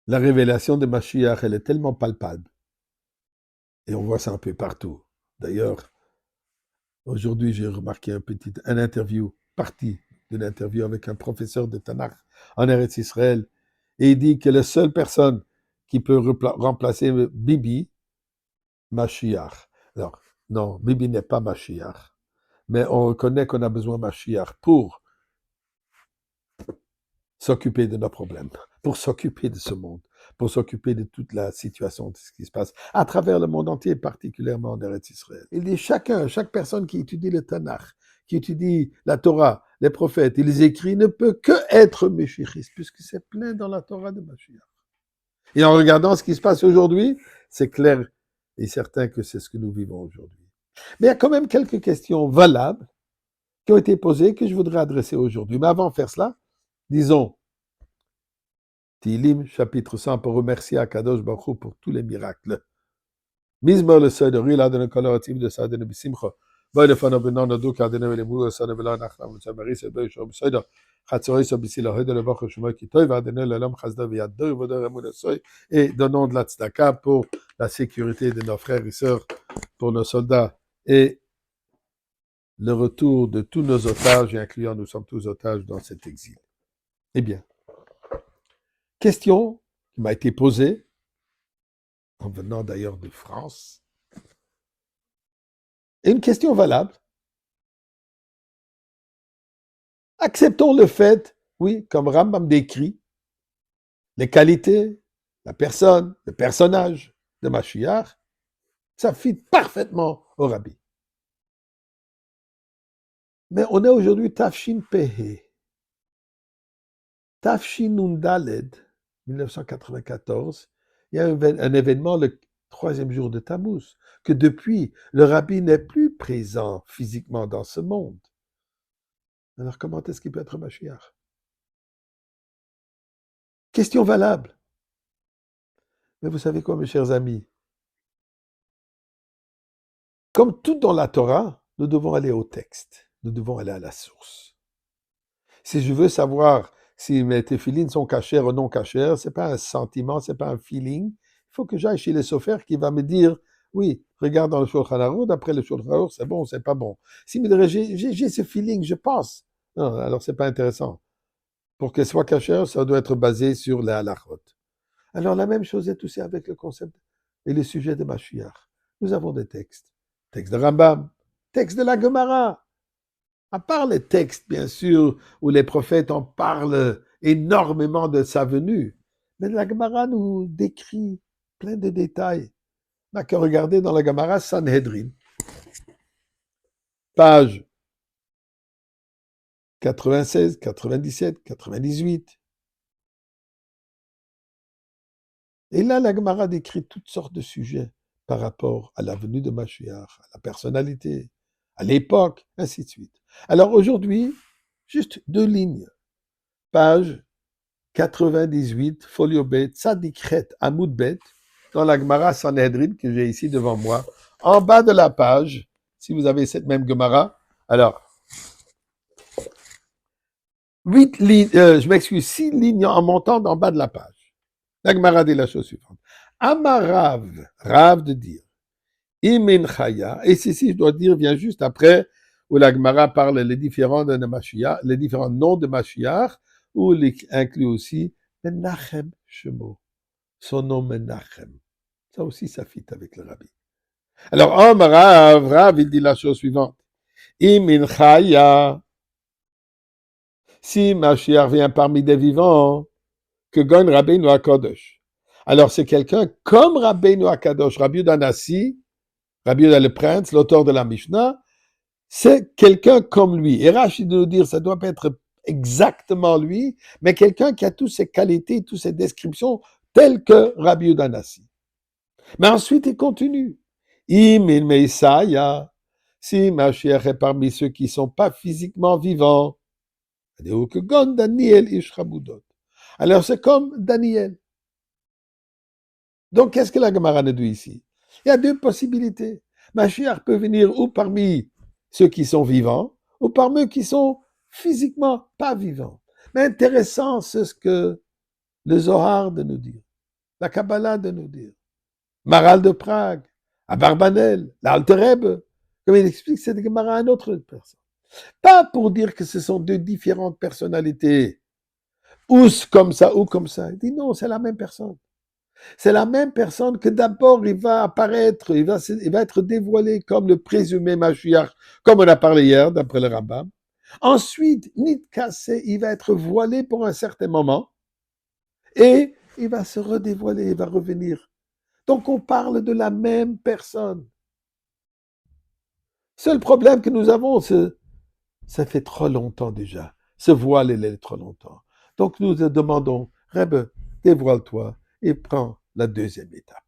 La révélation de Mashiach, elle est tellement palpable. Et on voit ça un peu partout. D'ailleurs, aujourd'hui, j'ai remarqué un interview, partie d'une interview avec un professeur de Tanakh en Eretz Israël. Et il dit que la seule personne qui peut remplacer Bibi, Mashiach. Alors, non, Bibi n'est pas Mashiach. Mais on reconnaît qu'on a besoin de Mashiach pour s'occuper de nos problèmes, pour s'occuper de ce monde, pour s'occuper de toute la situation, de ce qui se passe à travers le monde entier, particulièrement en Eretz Israël. Il dit chaque personne qui étudie le Tanakh, qui étudie la Torah, les prophètes, il les écrit, ne peut que être Meshichiste, puisque c'est plein dans la Torah de Mashiach. Et en regardant ce qui se passe aujourd'hui, c'est clair et certain que c'est ce que nous vivons aujourd'hui. Mais il y a quand même quelques questions valables qui ont été posées que je voudrais adresser aujourd'hui. Mais avant de faire cela, disons, Tilim, chapitre 100, pour remercier Akadosh Baruch Hu pour tous les miracles. Mizmor le Seigneur, il a donné coloratif de sa donné bisimcha. Boy le fano benon no duka donné le mou sa donné la nachla mu tzabari se boy shom Seigneur. Chatzori so bisila hede le bach shmo ki toy va donné le lam chazda vi yaddo vodor amun soy et donnons de la tzedaka pour la sécurité de nos frères et sœurs, pour nos soldats et le retour de tous nos otages, et incluant nous sommes tous otages dans cet exil. Eh bien, question qui m'a été posée, en venant d'ailleurs de France, et une question valable. Acceptons le fait, oui, comme Rambam décrit, les qualités, la personne, le personnage de Mashiach, ça fit parfaitement au Rabbi. Mais on est aujourd'hui Tafshin Pehe. Tafshin Nundaled, 1994, il y a un événement le 3e jour de Tammuz, que depuis, le Rabbi n'est plus présent physiquement dans ce monde. Alors comment est-ce qu'il peut être Mashiach? Question valable. Mais vous savez quoi, mes chers amis? Comme tout dans la Torah, nous devons aller au texte. Nous devons aller à la source. Si je veux savoir si mes téphilines sont cachères ou non cachères, ce n'est pas un sentiment, ce n'est pas un feeling. Il faut que j'aille chez le sophère qui va me dire, oui, regarde dans le Shulchan Aruch, d'après le Shulchan Aruch, c'est bon, c'est pas bon. S'il me dirait, j'ai ce feeling, je pense. Non, alors c'est pas intéressant. Pour qu'elle soit cachère, ça doit être basé sur la halachot. Alors la même chose est aussi avec le concept et le sujet de Mashiach. Nous avons des textes. Texte de Rambam, texte de la Gemara. À part les textes, bien sûr, où les prophètes en parlent énormément de sa venue, mais la Gemara nous décrit plein de détails. On n'a qu'à regarder dans la Gemara Sanhedrin, page 96, 97, 98. Et là, la Gemara décrit toutes sortes de sujets par rapport à la venue de Mashiach, à la personnalité, à l'époque, ainsi de suite. Alors aujourd'hui, juste 2 lignes. Page 98, folio Bet, Tzadikret Amoud Bet, dans la Gemara Sanhedrin que j'ai ici devant moi. En bas de la page, si vous avez cette même Gemara, alors, 8 lignes, je m'excuse, 6 lignes en montant en bas de la page. La Gemara dit la chose suivante. Amarav, Rav de dire, Imin Chaya, et ceci, je dois dire, vient juste après, où la Gemara parle les différents noms de Mashiach, où il inclut aussi Menachem Shemo, son nom Menachem. Ça aussi, ça fit avec le Rabbi. Alors, Amarav, Rav, il dit la chose suivante. Imin Chaya, si Mashiach vient parmi des vivants, que Gon Rabbeinu HaKadosh. Alors, c'est quelqu'un comme Rabbeinu HaKadosh, Rabbi Yehuda Nassi, Rabbi Yehuda le prince, l'auteur de la Mishnah, c'est quelqu'un comme lui. Et Rachid de nous dire, ça doit pas être exactement lui, mais quelqu'un qui a toutes ces qualités, toutes ces descriptions, telles que Rabbi Yehuda Nassi. Mais ensuite, il continue. Imin Meisaya, si Mashiach est parmi ceux qui ne sont pas physiquement vivants, que Gon Daniel Ishramudot. Alors, c'est comme Daniel. Donc, qu'est-ce que la Gemara nous dit ici? Il y a 2 possibilités. Mashiach peut venir ou parmi ceux qui sont vivants, ou parmi eux qui sont physiquement pas vivants. Mais intéressant, c'est ce que le Zohar de nous dire. la Kabbalah de nous dire. Maral de Prague, à Barbanel, l'Alte Rebbe, comme il explique cette Gemara à une autre personne. Pas pour dire que ce sont deux différentes personnalités, ou comme ça, ou comme ça. Il dit non, c'est la même personne. C'est la même personne que d'abord il va apparaître, il va être dévoilé comme le présumé Mashiach, comme on a parlé hier, d'après le Rambam. Ensuite, Nitkassé, il va être voilé pour un certain moment, et il va se redévoiler, il va revenir. Donc on parle de la même personne. Seul problème que nous avons, c'est ça fait trop longtemps déjà. Ce voile, il est trop longtemps. Donc nous demandons, Rebbe, dévoile-toi et prends la deuxième étape.